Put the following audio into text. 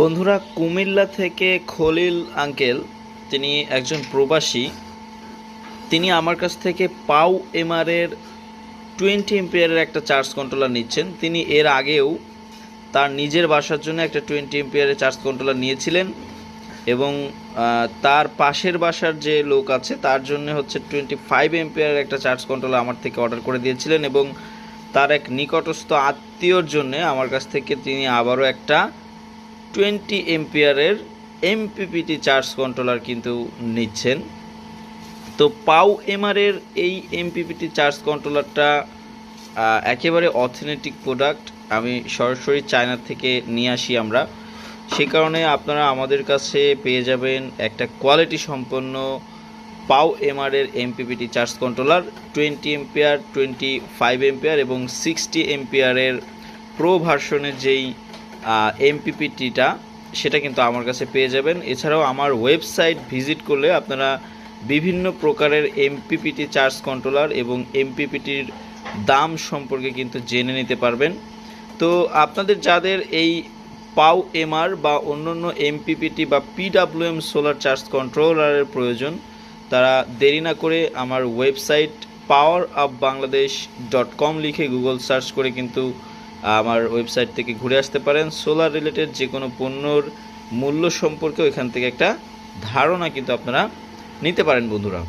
বন্ধুরা, কুমিল্লা থেকে খলিল আঙ্কেল, তিনি একজন প্রবাসী। তিনি আমার কাছ থেকে পাও এমআরের 20 এম্পিয়ারের একটা চার্জ কন্ট্রোলার নিচ্ছেন। তিনি এর আগেও তার নিজের বাসার জন্য একটা 20 এম্পিয়ারের চার্জ কন্ট্রোলার নিয়েছিলেন এবং তার পাশের বাসার যে লোক আছে তার জন্য হচ্ছে 25 এম্পিয়ারের একটা চার্জ কন্ট্রোলার আমার থেকে অর্ডার করে দিয়েছিলেন এবং তার এক নিকটস্থ আত্মীয়র জন্য আমার কাছ থেকে তিনি আবারও একটা 20 এম্পিয়ারের এমপিপিটি চার্জ কন্ট্রোলার কিন্তু নিচ্ছেন। তো পাও এমআরের এই এমপিপিটি চার্জ কন্ট্রোলারটা একেবারে অথেন্টিক প্রোডাক্ট। আমি সরাসরি চায়না থেকে নিয়ে আসি আমরা, সেই কারণে আপনারা আমাদের কাছে পেয়ে যাবেন একটা কোয়ালিটি সম্পন্ন পাও এমআরের MPPT charge controller 20 ampere, 25 ampere এবং 60 এম্পিয়ারের প্রো ভার্সনের যেই এমপিপিটিটা, সেটা কিন্তু আমার কাছে পেয়ে যাবেন। এছাড়াও আমার ওয়েবসাইট ভিজিট করলে আপনারা বিভিন্ন প্রকারের এমপিপিটি চার্জ কন্ট্রোলার এবং এমপিপিটির দাম সম্পর্কে কিন্তু জেনে নিতে পারবেন। তো আপনাদের যাদের এই পাও এমআর বা অন্যান্য এমপিপিটি বা পিডাব্লিউএম সোলার চার্জ কন্ট্রোলারের প্রয়োজন, তারা দেরি না করে আমার ওয়েবসাইট powerupbangladesh.com লিখে গুগল সার্চ করে কিন্তু আমার ওয়েবসাইট থেকে ঘুরে আসতে পারেন। সোলার রিলেটেড যে কোনো পণ্যর মূল্য সম্পর্কে ওইখান থেকে একটা ধারণা কিন্তু আপনারা নিতে পারেন বন্ধুরা।